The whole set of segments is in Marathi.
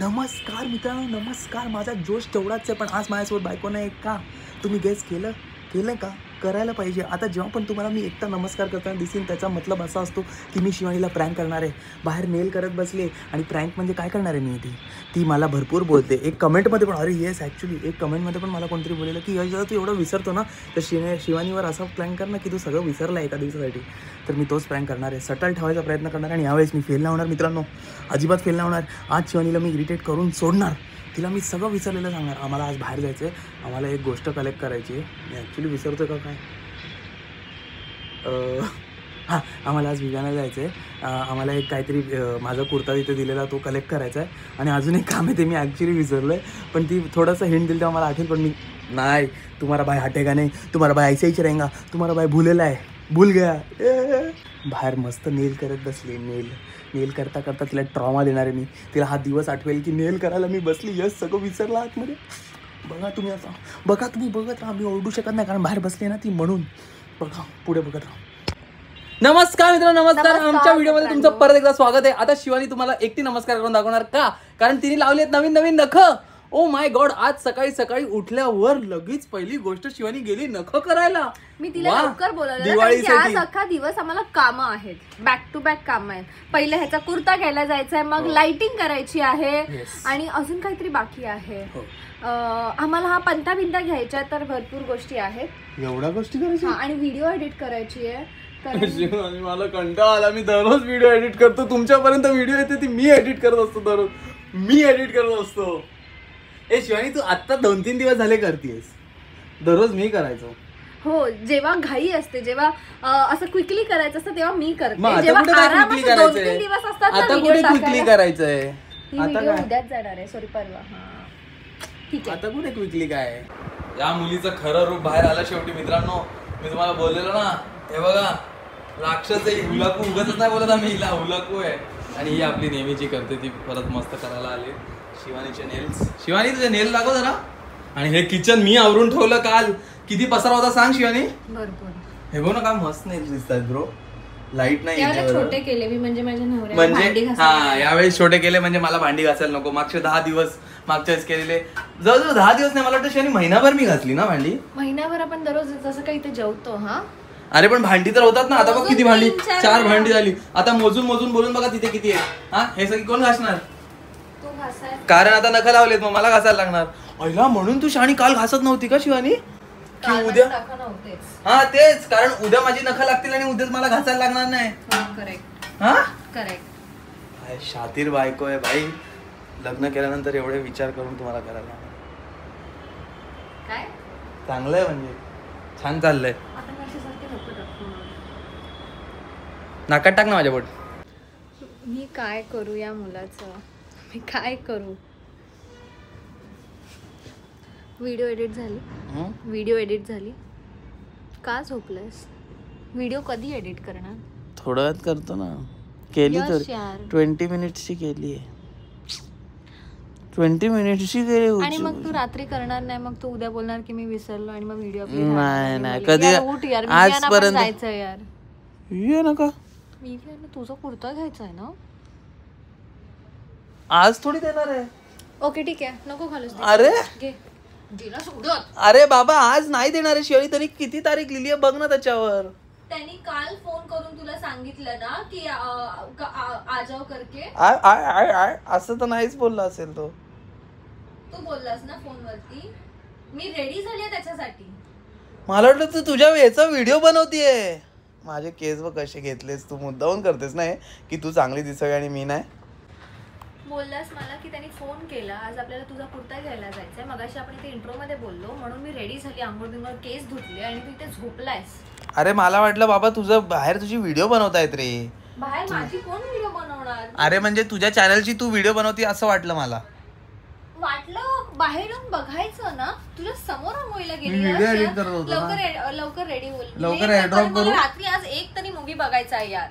नमस्कार मित्रांनो, नमस्कार. माझा जोश तेवढाच आहे, पण आज माझ्यासोबत बायको नाही का? तुम्ही गेस केलं का? करायला पाहिजे. आता जेव्हा पण तुम्हाला मी एकटा नमस्कार करताना दिसेन, त्याचा मतलब असा असतो की मी शिवानीला प्रँक करणार आहे. बाहेर नेल करत बसले आणि प्रँक म्हणजे काय करणार आहे मी? ती मला भरपूर बोलते. एक कमेंटमध्ये पण, अरे येस ॲक्च्युली एक कमेंटमध्ये पण मला कोणतरी बोललेलं की यश तू एवढं विसरतो ना, तर शिवानीवर असा प्रँक कर ना की तू सगळं विसरला एका दिवसासाठी. तर मी तोच प्रँक करणार आहे. सटल ठेवायचा प्रयत्न करणार आणि यावेळेस मी फेल नाही होणार मित्रांनो, अजिबात फेल नाही होणार. आज शिवानीला मी इरिटेट करून सोडणार. तिला मी सगळं विसरलेलं सांगणार. आम्हाला आज बाहेर जायचं आहे, आम्हाला एक गोष्ट कलेक्ट करायची आहे. मी ॲक्च्युली विसरतो का काय? हां, आम्हाला आज विजायला जायचं आहे. आम्हाला एक काहीतरी माझा कुर्ता तिथे दिलेला तो कलेक्ट करायचा आहे. आणि अजून एक काम आहे, ते मी ॲक्च्युली विसरलो आहे. पण ती थोडंसं हिंट दिलं तेव्हा मला आठवेल. पण मी नाही, तुम्हारा भाई हटेगा नाही, तुम्हारा भाई ऐसे ही रहेगा, तुम्हारा भाई भूलेला आहे, भूल गया. बाहेर मस्त नेल करत बसली. नेल करता करता तिला ट्रॉमा देणार आहे मी. तिला हा दिवस आठवेल की नेल करायला मी बसली, यस सगळं विसरला आतमध्ये. बघा तुम्ही आता, तुम्ही बघत राहा. मी ओरडू शकत नाही कारण बाहेर बसली ना ती, म्हणून. बघा पुढे बघत राहा. नमस्कार मित्रांनो, नमस्कार. आमच्या व्हिडिओमध्ये तुमचं परत एकदा स्वागत आहे. आता शिवानी तुम्हाला एकटी नमस्कार करून दाखवणार का? कारण तिने लावलेत नवीन नवीन नख. ओ माय गॉड, आज सकाळी सकाळी उठल्यावर लगेच पहिली गोष्ट शिवानी गेली नख करायला. मी तिला लवकर बोलावलं, आज अख्खा दिवस आम्हाला कामं आहेत, बॅक टू बॅक कामं आहेत. पहिले ह्याचा कुर्ता घ्यायला जायचा आहे, मग लाइटिंग करायची आहे आणि अजून काहीतरी बाकी आहे. आम्हाला हा पंता बिंता घ्यायचा, तर भरपूर गोष्टी आहेत. एवढ्या गोष्टी करायच्या आणि व्हिडिओ एडिट करायची आहे. मला कंटाळा आला. मी दररोज व्हिडिओ एडिट करतो, तुमच्यापर्यंत व्हिडिओ येते ती मी एडिट करत असतो. दररोज मी एडिट करत असतो. ए शिवानी, तू आत्ता 2-3 दिवस झाले करतेस. दररोज मी करायचो. हो, जेव्हा घाई असते, जेव्हा असं क्विकली करायचं असतं तेव्हा मी करते. जेव्हा आराम असतो, 2-3 दिवस असतात ना, आता कुठे क्विकली करायचंय? आता काय उद्याच जाणार आहे, सॉरी परवा. ठीक आहे, आता कुठे क्विकली काय? या मुलीचं खरं रूप बाहेर आलं शेवटी मित्रांनो. मी तुम्हाला बोललेलो ना, हे बघा राक्षस आहे. हुलाकू उगाच नाही बोलत आम्ही, हिला हुलाकू आहे. आणि ही आपली नेहमीची करते, ती परत मस्त करायला आली. शिवानीचे नेल्स. शिवानी तुझे नेल दाखव जरा. आणि हे किचन मी आवरून ठेवलं काल. किती पसारा होता सांग शिवानी? भरपूर. हे बघ ना, काय मस्त नेल्स दिसतात ब्रो. लाईट नाही, छोटे केले मी म्हणजे माझ्या नवऱ्याला म्हणजे. हा, यावेळेस छोटे केले म्हणजे मला भांडी घासायला नको. मागचे 10 दिवस मागच्या वेळेस केलेले, जवळजवळ 10 दिवस नाही, मला वाटतं शिवानी महिनाभर मी घासली ना भांडी. महिनाभर आपण दररोज जसं काही ते जेवतो. हा, अरे पण भांडी तर होतात ना. आता बघ किती भांडी, 4 भांडी झाली. आता मोजून बोलून बघा तिथे किती आहे. हा, हे सगळी कोण घासणार? कारण आता नख लावलेत, मग मला घासायला लागणार. अहिला, म्हणून तू शाणी काल घासत नव्हती का शिवानी? की उद्या? हा तेच, कारण उद्या माझी नख लागतील आणि उद्याच मला घासायला लागणार नाही. करेक्ट. हा करेक्ट. काय शातीर बायको आहे भाई. लग्न केल्यानंतर एवढे विचार करून तुम्हाला करायला काय चांगलंय, म्हणजे छान चाललंय. नाकात टाक ना माझ्या बोट. मी काय करू या मुलाचं? मी काय करू? व्हिडिओ एडिट झाली. का झोपलंस? व्हिडिओ कधी एडिट करणार? थोडं वेळात करतो ना. केली तर 20 मिनिट्सची केली आहे. 20 मिनिट्सची केली. आणि मग तू रात्री करणार नाही, मग तू उद्या बोलणार की मी विसरलो आणि मग व्हिडिओ नाही कधी आजपर्यंत जायचं यार. ये नका, तुझा कुर्ता घ्यायचा आहे ना आज थोडी देणार आहे. ओके ठीक आहे, नको घालूस. अरे सोडत. अरे बाबा, आज नाही देणार आहे शिवानी. तरी किती तारीख लिहिली आहे बघ ना त्याच्यावर. त्यांनी काल फोन करून तुला सांगितलं ना की आ जाओ करके. असं तर नाहीच बोलला असेल तो. तू बोललास ना फोनवरती. मी रेडी झाली त्याच्यासाठी. मला वाटलं तू तुझ्या याचा व्हिडिओ बनवतीये. माझे केस व कसे घेतलेस तू, मुद्दाहून करतेस ना की तू चांगली दिसावी आणि मी नाही. बोललास मला की त्यांनी फोन केला, आज आपल्याला तुझा कुर्ता घ्यायला जायचंय. मगाशी आपण इथे इंट्रो मध्ये बोललो, म्हणून मी रेडी झाली, आंघोळ बिंघोळ, केस धुतले आणि तू इथे झोपलायस. अरे मला वाटलं बाबा तुझं बाहेर तुझी व्हिडिओ बनवतायत रे. बाहेर माझी कोण व्हिडिओ बनवणार? अरे म्हणजे तुझ्या चॅनलची तू व्हिडिओ बनवती असं वाटलं मला. वाटलं बाहेरून बघायचं ना, तुझ्या समोर आंघोळीला गेली. लवकर रेडी होईल. लवकर एअरड्रॉप करू. रात्री आज एक तरी मूवी बघायचा आहे यार.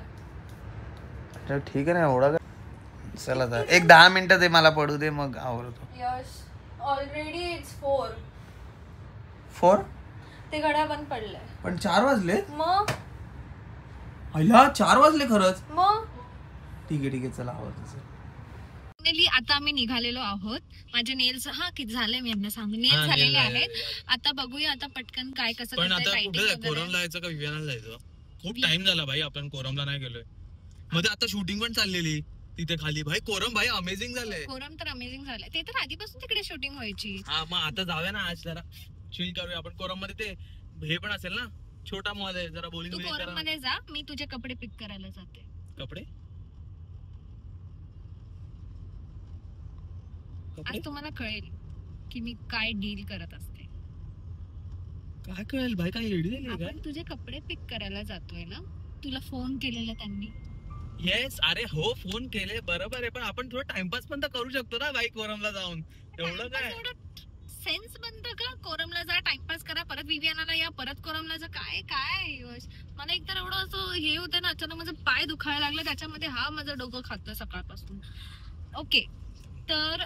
ठीक आहे ना, एवढा चला तर एक 10 मिनिटं दे मला, पडू दे मग आवडतो. Yes, already it's 4. ते घड्याळ बंद पडलंय. पण 4 वाजले. मग अय्या 4 वाजले खरंच. मग ठीक आहे चला आवडतो. फायनली आता आम्ही निघालेलो आहोत. माझे नेल्स किती झाले मी यांना सांगू, नेल्स झालेले आहेत. आता बघूया आता पटकन काय कसं. पण आता कुठे कोरमला जायचं का विव्यानाला जायचं? खूप टाइम झाला भाई, आपण कोरमला नाही गेलोय. मध्ये आता शूटिंग पण चाललेली तिथे खाली. भाई कोरम भाई अमेझिंग झालंय. कोरम तर अमेझिंग झालंय. ते तर आधीपासून तिकडे शूटिंग व्हायची. हा मग आता जाऊया ना आज, जरा चिल करूया आपण. कोरम मध्ये ते हे पण असेल ना, छोटा मॉल आहे, जरा बोलिंग. तू कोरम मध्ये जा, मी तुझे कपडे पिक करायला जाते. कपडे आज तुम्हाला कळेल की मी काय डील करत असते. काय कळेल भाई? काय रेडी झाली काय? आपण तुझे कपडे पिक करायला जातोय ना. तुला फोन केलेला त्यांनी. येस, अरे हो फोन केले बरोबर आहे, पण आपण थोडं टाइमपास पण तर करू शकतो ना बाई कोरमला जाऊन. एवढं काय सेन्स बनतं का? कोरमला जा, टाइमपास करा, परत विवियानाला या, परत कोरमला जा. काय काय यश, मला एकतर एवढं असं हे होतं ना, अचानक माझं पाय दुखायला लागलं, त्याच्यामध्ये माझं डोकं खातं सकाळपासून. ओके तर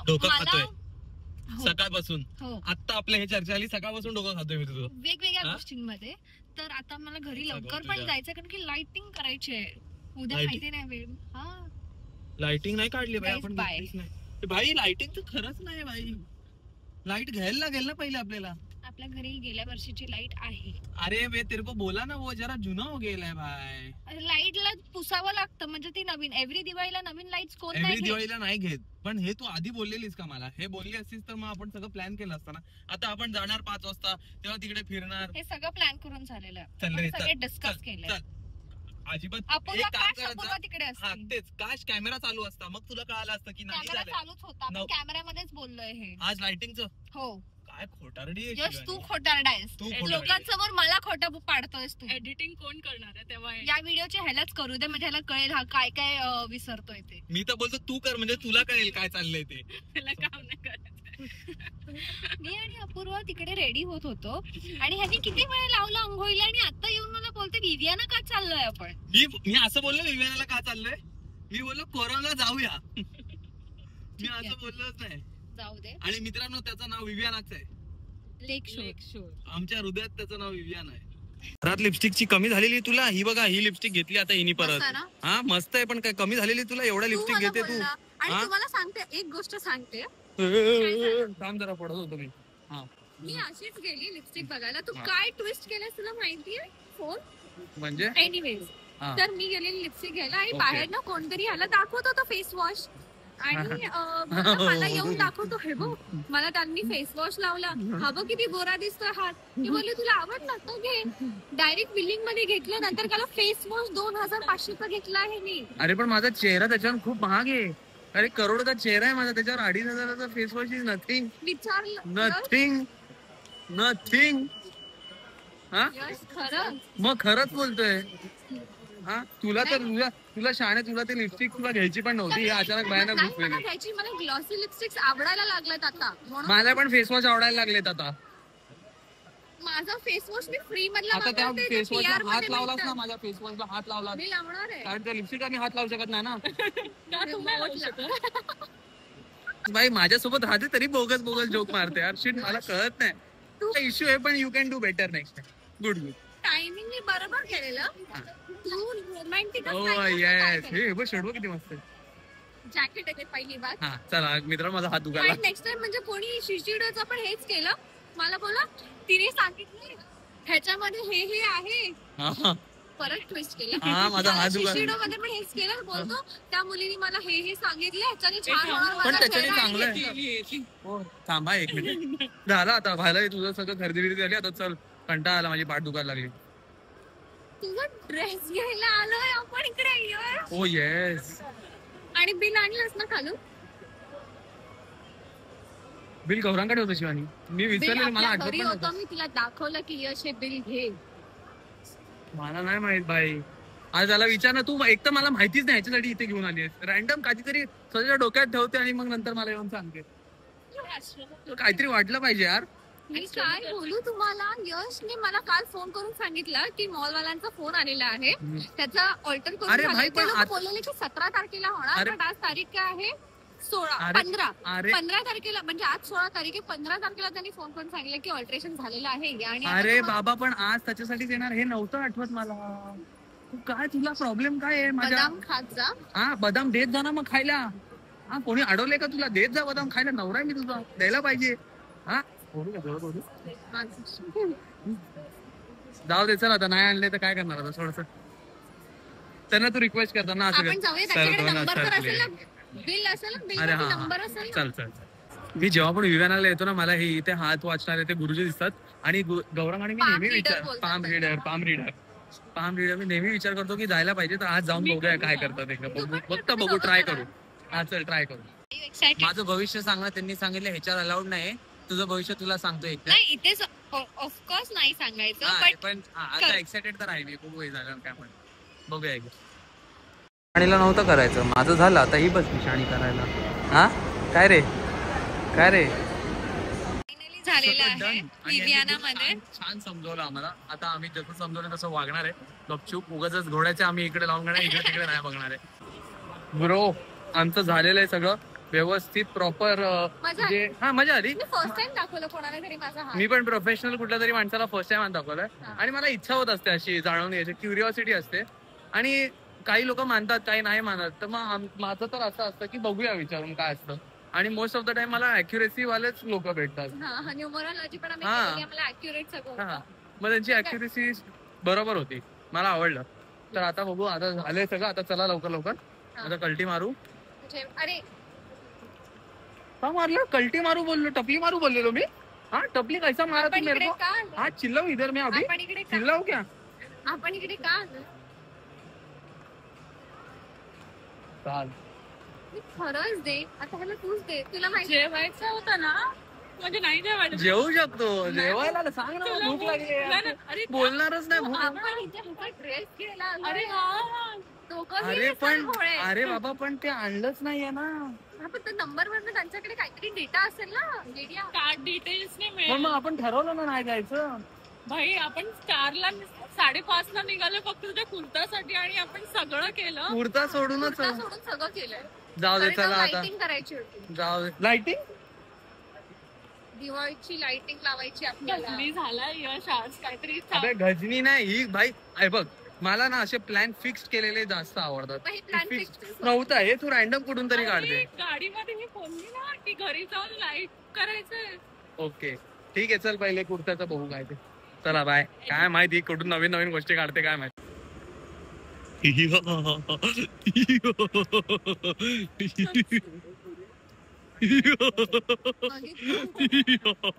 डोकं मला खातोय हो. सकाळपासून. हो आता आपल्या हे चर्चा आली, सकाळपासून डोकं खातोय मी तुझं वेगवेगळ्या गोष्टींमध्ये. तर आता मला घरी लवकर पण जायचं, कारण की लाइटिंग करायची आहे उद्या. माहिती नाही वेळ. लाइटिंग नाही काढली भाई Guys, आपण. bye. भाई लाइटिंग तर खरंच नाही भाई. लाइट घ्यायला लागेल ना पहिले आपल्याला. आपल्या घरी गेल्या वर्षीची लाईट आहे. अरे मैं तेरे को बोला ना, वो जरा जुना हो गेलाय भाई. लाईटला पुसावं लागतं, म्हणजे ती नवीन. एव्हरी दिवाळीला नवीन लाईट्स कोण नाही एव्हरी घेत. दिवाळीला नाही घेत. पण हे तू आधी बोललेलीस का मला? हे बोलली असतीस तर मग आपण सगळं प्लॅन केलं असतं ना. आता आपण जाणार 5 वाजता, तेव्हा तिकडे फिरणार. हे सगळं प्लॅन करून झालेलं. चल रे, सगळे चल, डिस्कस चल, केले. चल. अजिबात आपण एक काम तिकडे करायचं. हा असते. तेच, काश कॅमेरा चालू असता, मग तुला कळालं असतं की नाही कॅमेरा झालंय. चालूच होता, आपण कॅमेऱ्यामध्येच बोललोय हे. आज लाइटिंगचं हो. काय खोटारडी आहे यश, शिवानी. तू खोटारडा आहेस. तू खोटारडी. लोकांसमोर मला खोटं पाडतोयस तू. एडिटिंग कोण करणार आहे तेव्हा? या व्हिडिओच्या ह्यालाच करू दे, म्हणजे ह्याला कळेल हा काय काय विसरतोय ते. मी तर बोलतो तू कर, म्हणजे तुला कळेल काय चाललंय ते. त्याला काम नाही करायचं. मी आणि अपूर्वा तिकडे रेडी होत होतो, आणि ह्याने किती वेळ लावला अंघोळीला, आणि आता येऊन मला बोलते विवियाना का चाललोय आपण. मी असं बोललो विव्यानाला का चाललंय? मी बोललो कोरोनाला जाऊया. मी असं बोललोच नाही. जाऊ दे. आणि मित्रांनो, त्याचं नाव विव्यानाच आहे. लेक शोर. आमच्या हृदयात त्याचं नाव विव्यान आहे. घरात लिपस्टिकची कमी झालेली तुला? ही बघा, ही लिपस्टिक घेतली आता हिनी परत. मस्त आहे ना? हा मस्त आहे, पण काय कमी झालेली तुला? एवढा लिपस्टिक घेते तू? आणि हा? तुम्हाला सांगते एक गोष्ट सांगते. काम जरा पडत होतो मी. मी अशीच गेली लिपस्टिक बघायला. तू हा. काय ट्विस्ट केलंस तुला माहितीये? फोन म्हणजे एनिवेज. हा. तर मी गेलेली लिपस्टिक घ्यायला, आणि Okay. बाहेर ना कोणतरी ह्याला दाखवत होतं फेस वॉश, आणि मला येऊन दाखवतो, हे बघ मला त्यांनी फेस वॉश लावला, हा बघ किती गोरा दिसतोय हात. मी बोलले तुला आवडला तो घे. डायरेक्ट बिलिंग मध्ये घेतलं, नंतर त्याला फेस वॉश 2500 घेतला आहे मी. अरे पण माझा चेहरा त्याच्यावर खूप महाग आहे. अरे करोडचा चेहरा आहे माझा, त्याच्यावर 2500चा फेस वॉश इज नथिंग. विचारलं नथिंग. हा यश, खरं मग खरंच बोलतोय. हा तुला तर तुला शाणे, तुला ते लिपस्टिक तुला घ्यायची पण नव्हती, अचानक भयानक नाही, घुसलेली. मला घ्यायची. मला ग्लॉसी लिपस्टिक्स आवडायला लागल्यात आता, म्हणून मला पण फेस वॉश आवडायला लागलेत आता. माझा फेस वॉश मी फ्री मधला आता त्या मागवते, ते फेस वॉशला PR हात मध्ये लावलास मिळतात. ना, माझ्या फेस वॉशला हात लावला, मी लावणार आहे. कारण त्या लिपस्टिक आम्ही हात लावू शकत नाही ना. का तुम्ही लावू शकत? बाई माझ्यासोबत राहते तरी बोगस जोक मारते यार. शिट, मला कळत नाही. तुझा इश्यू आहे, पण you can do better next time. Good. Timing मी बरोबर केलेलं. तू रोमॅन्टिक येस. हे बघ शर्ट किती मस्त आहे. जॅकेट आहे ते पहिली बात. हा चला मित्र, माझा हात दुखायला. नेक्स्ट टाइम म्हणजे कोणी शिशिडोचं पण हेच केलं. मला बोला तिने सांगितलं ह्याच्यामध्ये हे आहे, हा. परत ट्विस्ट केलं. हा, माझा हात दुखायला. शिशिडो मध्ये पण हेच केलं. बोलतो त्या मुलीने मला हे सांगितलं, ह्याच्याने छान होणार, पण माझा त्याच्याने चेहरा चांगलं आहे. घेतलं. हो, थांबा 1 मिनिट. झालं आता, झालंय तुझं सगळं, खरेदी बिर्दी झाली. आता चल, कंटाळा आला, माझी पाठ दुखायला लागली. तुझा ड्रेस घ्यायला आलोय आपण इकडे. यश, ओ येस. आणि बिल आणलंस ना खालून? बिल गौरांकडे होतं शिवानी, मी बिल विसरले, मला आपल्या आठवत घरी पण होतं. नव्हतं. मी तिला दाखवलं की यश हे बिल घे. मला नाही माहित बाई. आज त्याला विचार ना तू, एक तर मला माहितीच नाही ह्याच्यासाठी इथे घेऊन आली आहेस. रॅन्डम काहीतरी स्वतःच्या डोक्यात ठेवते आणि मग नंतर मला येऊन सांगते. काहीतरी वाटलं पाहिजे यार. मी काय बोलू तुम्हाला. यशने मला काल फोन करून सांगितलं की मॉलवाल्यांचा फोन आलेला आहे, त्याचा ऑल्टर करून अरे झालंय. भाई, ते पण लोक बोललेले की 17 तारखेला होणार, अरे- पण आज तारीख काय आहे? 16 अरे- 15 अरे- 15 तारखेला, म्हणजे आज 16 तारीख आहे. 15 तारखेला त्यांनी फोन करून सांगितलं की ऑल्टरेशन झालेलं आहे. आणि आता अरे तुम्हाला बाबा, पण आज त्याच्यासाठीच येणार हे नव्हतं आठवत मला. तू काय, तुला प्रॉब्लेम काय आहे माझ्या? बदाम खात जा. हा, बदाम देत जा ना मग खायला. हा कोणी अडवलंय का तुला? देत जा बदाम खायला, नवरा आहे मी तुझा, द्यायला पाहिजे. हा जाऊ दे चल आता, नाही आणले तर काय करणार आता थोडस. त्यांना तू रिक्वेस्ट करताना असं आपण जाऊया, त्यांच्याकडे नंबर तर असेल ना, बिल असेल ना, बिल अरे मध्ये हा नंबर असेल ना. चल चल चल. मी जेव्हा पण विव्यानाला येतो ना, मला हे इथे हात वाचणारे ते गुरुजी दिसतात. आणि गौरंग आणि मी Palm नेहमी reader विचार, बोलतात पाम रीडर मी नेहमी विचार करतो की जायला पाहिजे, तर आज जाऊन बघूया काय करतात एकदा. फक्त बघू, ट्राय करू. हा चल ट्राय करू. Excited. माझं भविष्य सांगणार त्यांनी सांगितलं ह्याच्यावर अलाउड नाही, तुझं भविष्य तुला सांगतो एकदा. नाही इथेच ऑफकोर्स नाही सांगायचं, हा, बट पण आता एक्साइटेड तर आहे मी, बघू हे झालं काय पण बघूया एकदा. शाणीला नव्हतं करायचं, माझं झालं, आता ही बस मी शाणी करायला. हा काय रे काय रे. फायनली झालेलं आहे विवियानामध्ये. छान समजवलं आम्हाला. आता आम्ही जसं समजवलं तसं वागणार आहे. गपचूप उगाच घोड्याचे आम्ही इकडे लावून घेणार, इकडे तिकडे नाही बघणार आहे. ब्रो आमचं झालेलं आहे सगळं व्यवस्थित प्रॉपर. मजा जे हा मजा आली. मी फर्स्ट टाइम दाखवलं कोणाला तरी माझा हात. मी पण प्रोफेशनल कुठल्या तरी माणसाला फर्स्ट टाइम दाखवलाय. आणि मला इच्छा होत असते अशी जाणून घ्यायची, क्युरिओसिटी असते. आणि काही लोक मानतात, काही नाही मानत. तर मग माझं तर असं असतं की बघूया विचारून काय असतं. आणि मोस्ट ऑफ द टाइम मला अॅक्युरेसी वालेच लोक भेटतात. न्यूमरोलॉजी पण आम्ही हा. केलेली, आम्हाला ऍक्युरेट सगळं हा होतं. मग त्यांची अॅक्युरेसी बरोबर होती, मला आवडलं. तर आता बघू, आता झालंय सगळं. आता चला लवकर लवकर आता कल्टी मारू. अरे का मारलं? कल्टी मारू बोललो, टपली मारू बोललेलो मी. हा टपली कैसा मारा आपण तू मेरे इकडे को? का आलो? हा चिल्लाऊ इधर मैं अभी, आपण इकडे का चिल्लाऊ क्या? आपण इकडे का आलो? चाल. मी खरंच दे, आता ह्याला तूच दे. तुला माहिती जेवायचं होतं ना, म्हणजे नाही जेवायचं. जेवू शकतो, जेवायला सांग ना, तुला भूक लागली आहे. नाही, अरे बोलणारच नाही भूक. आपण इथे ड्रेस घ्यायला आलोय. अरे हा दोघं अरे गेले पण सर भोळे. अरे बाबा पण ते आणलंच नाहीये ना. हा, पण त्या नंबर वरनं त्यांच्याकडे काहीतरी डेटा असेल ना, लिडिया. कार्ड डिटेल्स नाही पण मिळेल. मग आपण ठरवलं ना नाही जायचं. भाई आपण 4ला 5:30 निघालो फक्त तुझ्या कुर्तासाठी, आणि आपण सगळं केलं. कुर्ता सोडूनच कुर्ता सोडून सगळं केलंय. जाऊ दे, चला आता लाइटिंग करायची होती, जाऊ दे. लाइटिंग दिवाळीची लाइटिंग लावायची आपल्याला. गजनी झाला यश आज काहीतरी. अबे गजनी नाही ही भाई. आहे बघ, मला ना असे प्लॅन फिक्स केलेले जास्त आवडतात. मग हे plan Fix fix नव्हता, हे तू रॅन्डम कुठून तरी काढते. अरे, गाडीमध्ये मी बोलली ना की घरी जाऊन लाईट करायचंय. ओके ठीक आहे, चल पहिले कुर्त्याचं बघू काय ते. चला बाय. काय माहिती कुठून नवीन नवीन गोष्टी काढते काय माहिती.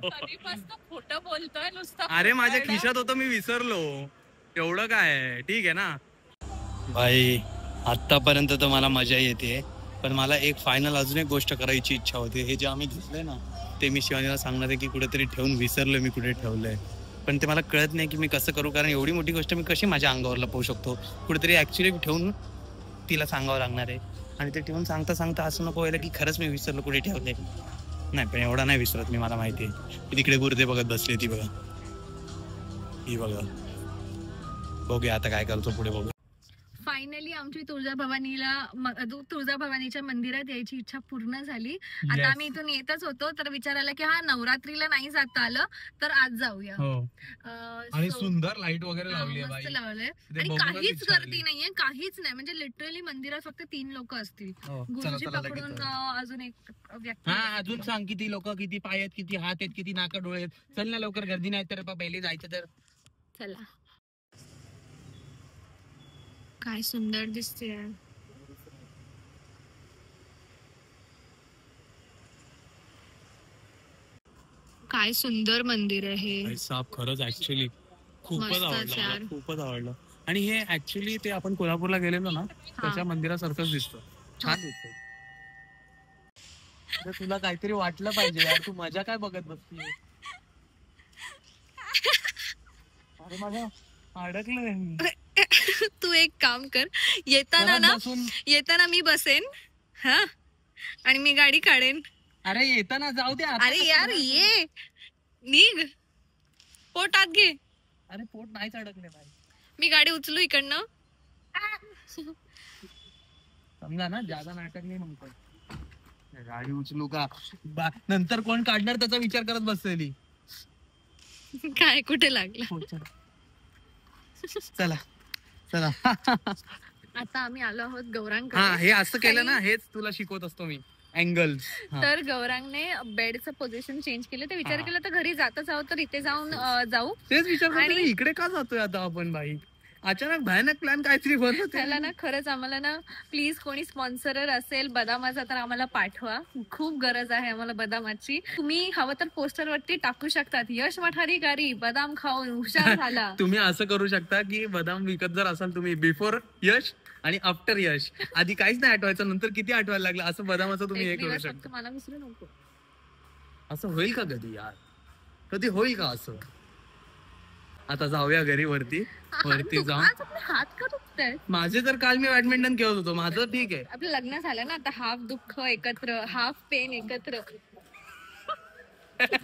कधीपासून खोटं बोलतोय नुसतं. अरे माझ्या खिशात होतं, मी विसरलो. एवढं काय, ठीक आहे ना भाई. आतापर्यंत तर मला मजा येते, पण मला एक फायनल अजून एक गोष्ट करायची इच्छा होती. हे जे आम्ही घेतलंय ना, ते मी शिवानीला सांगणार आहे की कुठेतरी ठेवून विसरलोय मी, कुठे ठेवलंय. पण ते मला कळत नाही की मी कसं करू, कारण एवढी मोठी गोष्ट मी कशी माझ्या अंगावर लपवू शकतो. कुठेतरी ऍक्च्युली ठेवून तिला सांगावं लागणार आहे. आणि ते ठेवून सांगता सांगता असं नको व्हायला की खरंच मी विसरलो कुठे ठेवले. नाही पण एवढा नाही विसरत मी, मला माहिती आहे. मी तिकडे गुर्दे बघत बसली, ती बघा, ही बघा. बघूया आता काय करतो पुढे, बघू. फायनली आमची तुळजाभवानीच्या मंदिरात यायची इच्छा पूर्ण झाली. आता आम्ही इथून येतच होतो, तर विचार आला की हा नवरात्रीला नाही जाता आलं तर आज जाऊया. आणि So, सुंदर लाईट वगैरे लावली आहे मस्त बाई. लावलंय. ते आणि बघूनच काहीच इच्छा गर्दी झाली. नाहीये, काहीच नाही. म्हणजे लिटरली मंदिरात फक्त 3 लोक असतील. गुरुजी पकडून अजून एक व्यक्ती. हा अजून सांग किती लोक, किती पाय आहेत, किती हात आहेत, किती नाका डोळे आहेत. चल ना लवकर, गर्दी नाही तर पहिले जायचं तर. चला. काय सुंदर दिसते. काय सुंदर मंदिर आहे. साप खरंच ऍक्च्युली खूपच मस्तच आवडलं यार. मला, खूपच आवडलं. आणि हे ऍक्च्युली ते आपण कोल्हापूरला गेलेलो ना, त्याच्या मंदिरासारखंच दिसतं, छान दिसतं. तुला काहीतरी वाटलं पाहिजे यार, तू मजा काय बघत बसली. अरे माझ्या अडकलं. तू एक काम कर, येताना मी बसेन, हा, आणि मी गाडी काढेन. अरे येताना जाऊ दे. अरे यार ये, निघ, पोटात घे. अरे पोट नाहीच अडकले भाई. मी गाडी उचलू इकडनं. समजा ना, ज्यादा नाटक नाही म्हणतो. गाडी उचलू का, नंतर कोण काढणार त्याचा विचार करत बसलेली. काय कुठे लागलं. चला चला. आता आम्ही आलो आहोत गौरांग. हा हे असं केलं ना, हेच तुला शिकवत असतो मी. अँगल्स. तर गौरांगने बेडचं पोझिशन चेंज केलं. ते विचार केला तर घरी जातच आहोत तर इथे जाऊन जाऊ. तेच विचार करतो इकडे का जातोय आता आपण बाई. अचानक भयानक प्लॅन काहीतरी बनवतो. त्याला ना खरंच आम्हाला ना प्लीज कोणी स्पॉन्सरर असेल बदामाचा तर आम्हाला पाठवा. खूप गरज आहे आम्हाला बदामाची. तुम्ही हवं तर पोस्टर वरती टाकू शकतात, यश मठारीकारी बदाम खाऊन हुशार झाला. तुम्ही असं करू शकता की बदाम विकत जर असाल तुम्ही बिफोर यश आणि आफ्टर यश. आधी काहीच नाही आठवायचं, नंतर किती आठवायला लागलं असं बदामाचं तुम्ही हे करू शकता. मला विसरू नको. असं होईल का कधी यार? कधी होईल का असं? आता जाऊया घरी वरती जाऊन. हात का दुखताय माझे तर काल मी बॅडमिंटन खेळत होतो, माझं ठीक आहे. आपलं लग्न झालं ना आता, हाफ दुःख एकत्र, हाफ पेन एकत्र.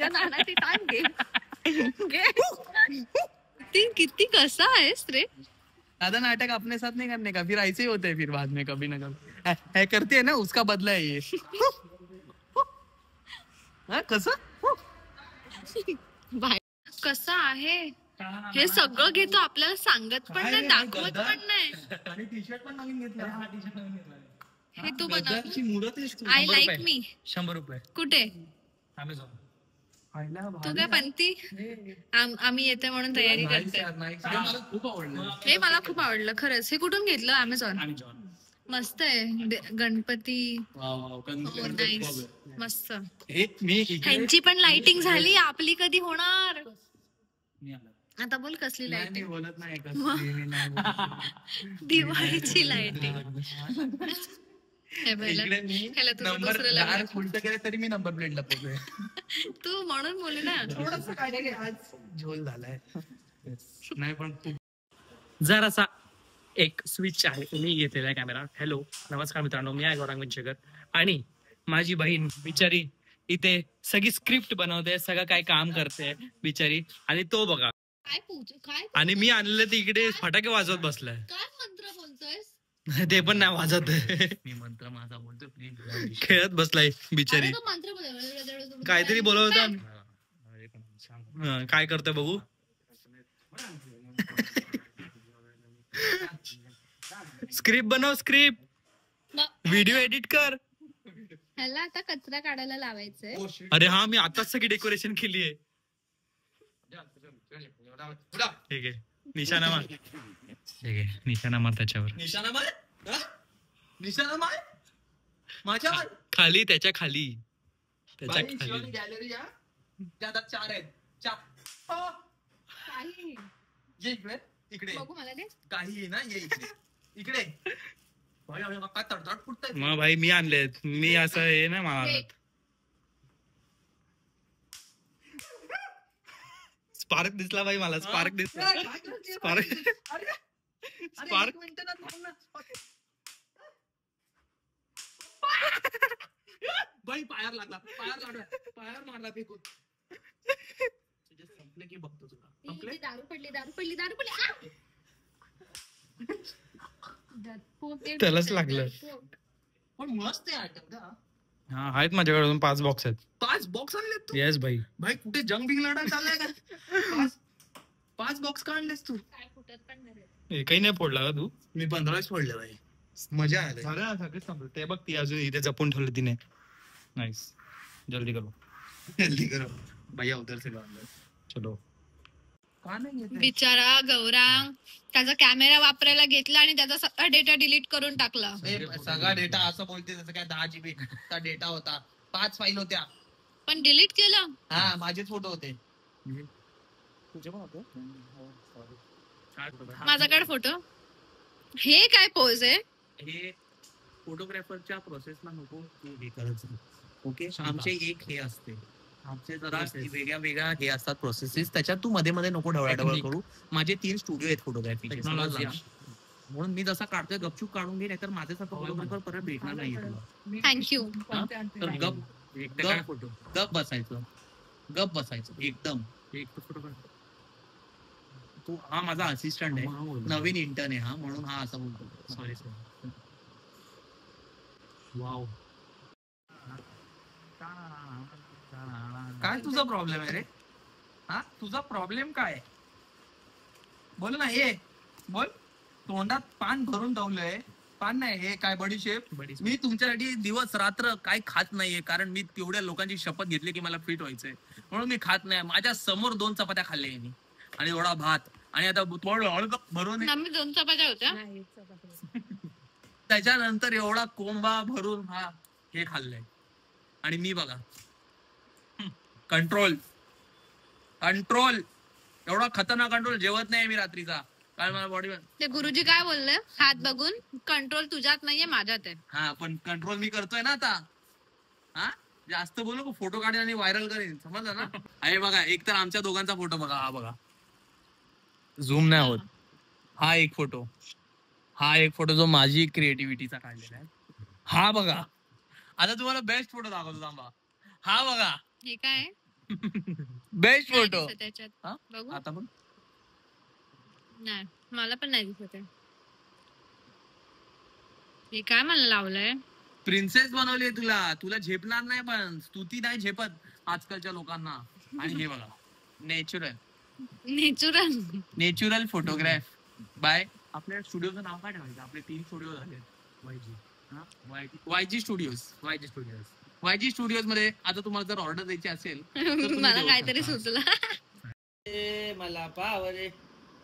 नानाची टांग घे. किती कसा आहेस रे? दादा नाटक अपने साथ नहीं करने का, फिर ऐसे ही होते हैं फिर बाद में कभी ना कभी. है करते है ना उसका बदला है ये. कसं कसं आहे हे सगळं घेतो, आपल्याला सांगत पण नाही, दाखवत पण नाही. आणि टी शर्ट पण नवीन घेतला. हे तू बनव. मुरत आय लाईक मी. 100 रुपये कुठे? अमेझॉन. तू काय पंती? आम्ही येते म्हणून तयारी करते. खूप आवडलं हे मला खूप आवडलं खरंच. हे कुठून घेतलं? अमेझॉन. मस्त आहे. गणपती नाईस, मस्त. ह्यांची पण लाइटिंग झाली, आपली कधी होणार? आता बोल कसली लाइटिंग? बोलत नाही दिवाळीची लाइटिंग. तरी मी नंबर प्लेट लपवतोय. तू म्हणून बोलू ना. थोडस काय आज झोल झालाय. नाही पण जरासा एक स्विच आहे, तुम्ही घेतलेला आहे कॅमेरा. हॅलो नमस्कार मित्रांनो, मी आहे गौरांग विंचेकर आणि माझी बहीण बिचारी इथे सगळी स्क्रिप्ट बनवते, सगळं काय काम करते बिचारी. आणि तो बघा, आणि मी आणलेलं ते इकडे फटाके वाजवत बसलाय. काय मंत्र बोलतोय? ते पण नाही वाजत. मी मंत्र माझा बोलतो, खेळत बसलाय बिचारी. काहीतरी बोलवत काय करतोय बघू. स्क्रिप्ट बनव, स्क्रिप्ट, व्हिडिओ एडिट कर. ह्याला आता कचरा काढायला लावायचंय. अरे हा, मी आताच सगळी डेकोरेशन केली आहे. ठीक आहे, निशाणा मार. ठीक आहे, निशाणा मार त्याच्यावर. निशाणा मार, निशाणा मार माझ्या खाली, त्याच्या खाली, त्याच्या खाली. गॅलरी त्यात 4 आहेत. इकडे इकडे काही ना, ये इकडे इकडे. मग भाई मी आणलेत, मी असं हे ना मला. स्पार्क दिसला भाई मला, स्पार्क दिसला. स्पार्क स्पार्क भाई पायावर लागला, पायावर मारला फेकून. संपले की बघतो तुला. संपले. दारू पडली. त्यालाच लागलं. पण मस्त आहे आयटम. हा आहेत माझ्याकडून 5 बॉक्स आहेत. 5 बॉक्स आणलेत तू? येस भाई. भाई कुठे जंग बिंग लढा चाललाय का? 5 बॉक्स का आणलेस तू? काही नाही फोडला का तू? मी 15 फोडले भाई. मजा आली. सगळे संपले. ते बघ, ती अजून इथे जपून ठेवलं तिने. नाईस. जल्दी करो भैया, उधर से चलो. बिचारा गौरांग त्याचा कॅमेरा वापरायला घेतला आणि त्याचा सगळा डेटा डिलीट करून टाकला. सगळा डेटा असं बोलते जसं काय 10 GB चा डेटा होता. 5 फाईल होत्या पण डिलीट केलं. हा, माझेच फोटो होते. माझ्याकडे फोटो. हे काय पोज आहे? हे फोटोग्राफरच्या प्रोसेसला नको हे करायचं. ओके, आमचे एक हे असते, आमचे जरा वेगळ्या हे असतात प्रोसेसेस, त्याच्यात तू मध्ये मध्ये नको ढवळाढवळ करू. माझे 3 स्टुडिओ आहेत फोटोग्राफीचे, म्हणून मी जसा काढतोय गपचूप काढून घे, नाहीतर माझ्यासारखं फोटोग्राफर परत भेटणार नाही तुला. थँक्यू. तर गप बसायचं एकदम. तू हा माझा असिस्टंट आहे, नवीन इंटर्न आहे हा, म्हणून हा असा बोलतो. सॉरी. वाव, काय तुझा प्रॉब्लेम आहे रे? हा, तुझा प्रॉब्लेम काय? बोल ना, ये बोल. तोंडात पान भरून ठेवलंय पान नाही, हे काय बडीशेप. मी तुमच्यासाठी दिवस रात्र काय खात नाहीये, कारण मी तेवढ्या लोकांची शपथ घेतली की मला फिट व्हायचंय, म्हणून मी खात नाही. माझ्या समोर 2 चपात्या खाल्ल्या यांनी आणि एवढा भात, आणि आता भरून आम्ही 2 चपात्या होत्या. त्याच्यानंतर एवढा कोंबा भरून हे खाल्लंय. आणि मी बघा कंट्रोल एवढा खतरनाक कंट्रोल जेवत नाही मी रात्रीचा, कारण मला बॉडी. ते गुरुजी काय बोलले, हात बघून कंट्रोल तुझ्यात नाहीये माझ्यात आहे. हा पण कंट्रोल मी करतोय ना आता. हा जास्त बोलू, फोटो काढेन आणि व्हायरल करेन, समजलं ना. आहे बघा, एक तर आमच्या दोघांचा फोटो बघा, हा बघा, झूम नाही होत. हा एक फोटो जो माझी क्रिएटिव्हिटीचा काढलेला आहे. हा बघा, आता तुम्हाला बेस्ट फोटो दाखवतो थांबा. हा बघा, हे काय बेस्ट फोटो त्याच्यात बघू. आता पण नाही, मला पण नाही दिसत आहे. हे काय मला लावलंय, प्रिन्सेस बनवली तुला झेपणार नाही, पण स्तुती नाही झेपत आजकालच्या लोकांना. आणि हे बघा, नॅचरल फोटोग्राफ बाय. आपल्या स्टुडिओचं नाव काय ठेवायचं, आपले 3 स्टुडिओ झाले, वायजी स्टुडिओज मध्ये. आता तुम्हाला जर ऑर्डर द्यायची असेल मला काहीतरी सुचलं. मला पाव रे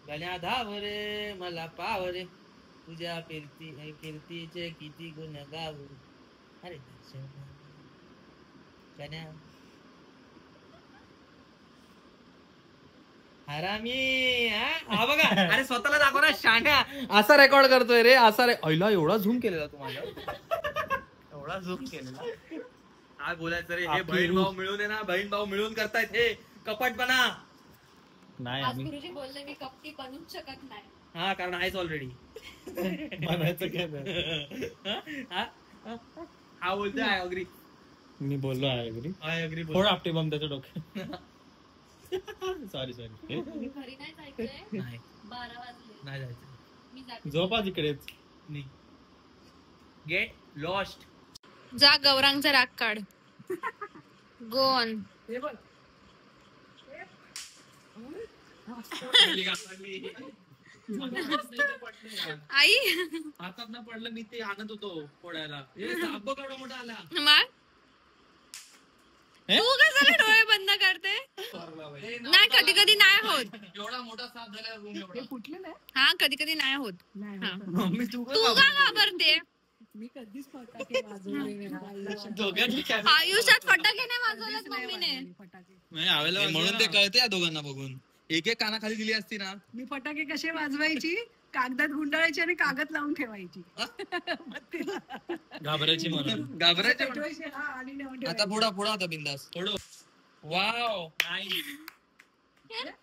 गण्या धाव रे, मला पाव रे तुझ्या कीर्तीचे किती गुण गाऊ. अरे गण्या हरामी. हा बघा, अरे स्वतःला दाखव ना शाण्या, असा रेकॉर्ड करतोय रे, असा ऐला एवढा झूम केलेला तुम्हाला, एवढा झूम केलेला. काय बोलायचं रे, हे बहीण भाऊ मिळून आहे ना, बहीण भाऊ मिळून करतायत हे कपटपणा. नाही गुरुजी बोलले मी कपटी बनूच शकत नाही. हा, कारण आहेच ऑलरेडी. म्हणायचं काय हा बोलतोय आय अग्री. मी बोललो आय अग्री थोडं आपटे बम त्याच्या डोक्यात. सॉरी घरी नाही जायचंय, नाही 12 वाजले, नाही जायचं. मी जाते. झोपा तिकडेच. Get lost. जा गौरांगचा राग काढ. Go on. आई हातात ना पडलं, मी ते आणत होतो फोडायला, केवढा मोठा आला. मग तू कशाला डोळे बंद करते. नाही, कधी कधी नाही होत. एवढा मोठा साप झाला रूम एवढा. हा, कधी कधी नाही होत. मम्मी तू तू का घाबरते. मी कधीच फटाके वाजवले आयुष्यात फटाके नाही वाजवलेत मम्मीने. म्हणून ते कळते या दोघांना बघून. एक कानाखाली दिली असती ना. मी फटाके कसे वाजवायची, कागदात गुंडाळायची आणि कागद लावून ठेवायची. घाबरायची म्हणून. घाबरायचे पेटवायची, हा, आणि नेऊन ठेवायची. आता फोडा आता बिंदास फोडो. वाव,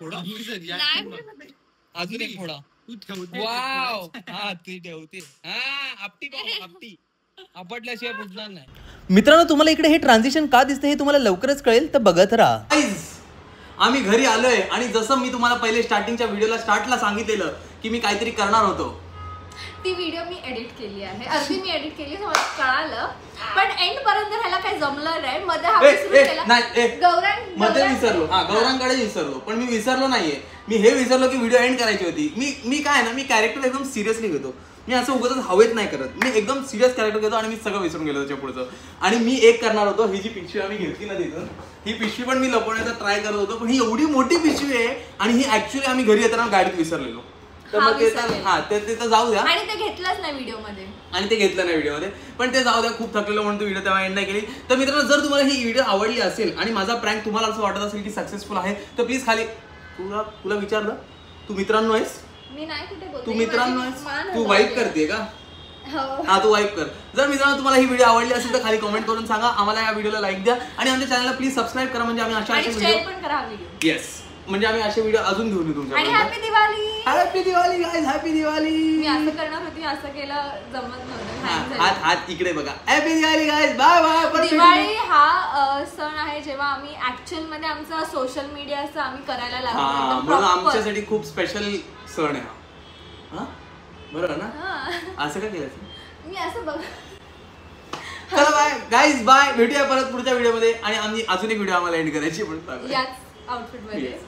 फोडा अजून एक फोडा. वाव, हा ती ठेवते. हा, आपटी आपटल्याशिवाय फुटणार नाही. मित्रांनो, तुम्हाला इकडे हे ट्रान्झिशन का दिसते हे तुम्हाला लवकरच कळेल, तर बघत राहा. आम्ही घरी आलोय आणि जसं मी तुम्हाला पहिले स्टार्टिंगच्या व्हिडिओला स्टार्टला सांगितलेलं की मी काहीतरी करणार होतो, ती व्हिडिओ मी एडिट केली आहे. अगदी मी एडिट केली, मला कळालं, पण एंड पर्यंत ह्याला काही जमलं नाही. मध्ये हा विसरून गेला. मध्ये विसरलो. हा, गौरांकडे विसरलो, पण मी विसरलो नाहीये. मी हे विसरलो की व्हिडिओ एंड करायची होती. मी काय ना, मी कॅरेक्टर एकदम सिरियसली घेतो. मी असं उगाच हवेत नाही करत. मी एकदम सिरियस कॅरेक्टर घेतो आणि मी सगळं विसरून गेलो त्याच्या पुढचं. आणि मी एक करणार होतो, ही जी पिशवी आम्ही घेतली ना तिथून, ही पिशवी पण मी लपवण्याचा ट्राय करत होतो, पण ही एवढी मोठी पिशवी आहे आणि ही ऍक्च्युअली आम्ही घरी येताना गाडीत विसरलेलो. तर मग ते तर जाऊ द्या. आणि ते घेतलंच नाही व्हिडिओमध्ये. आणि ते घेतलं नाही व्हिडिओमध्ये, पण ते जाऊ द्या. खूप थकलेलो म्हणून तो व्हिडिओ तेव्हा एंड नाही केली. तर मित्रांनो, जर तुम्हाला ही व्हिडिओ आवडली असेल आणि माझा प्रँक तुम्हाला असं वाटत असेल की सक्सेसफुल आहे, तर प्लीज खाली तुला विचारलं, तू मित्रांनो आहेस? मी नाही कुठे बोलते. तू मित्रांनो आहेस? तू वाईप करते का? हा, तू वाईप कर. जर मित्रांनो तुम्हाला ही व्हिडिओ आवडली असेल तर खाली कमेंट करून सांगा. आम्हाला या व्हिडिओला लाईक द्या आणि आमच्या चॅनलला प्लीज सबस्क्राईब करा, म्हणजे आम्ही अशा शेअर पण करा व्हिडिओ. येस, म्हणजे आम्ही असे व्हिडिओ अजून घेऊन येऊ तुमच्या. Happy Diwali. Happy Diwali guys, happy Diwali. मी असं करणार होती, असं केलं जमत नव्हतं. हात इकडे बघा. Happy Diwali guys, bye bye. Diwali हा सण आहे जेव्हा आम्ही ऍक्च्युअल मध्ये आमचा सोशल मीडियाचं आम्ही करायला लागलो. म्हणून आमच्यासाठी खूप स्पेशल सण आहे हा. बरोबर ना? असं काय केलं मी असं बघ. चला बाय गाईज, बाय. भेटूया परत पुढच्या व्हिडिओ मध्ये. आणि आम्ही अजून एक व्हिडिओ आम्हाला एंड करायची पण याच आउटफिट मध्ये.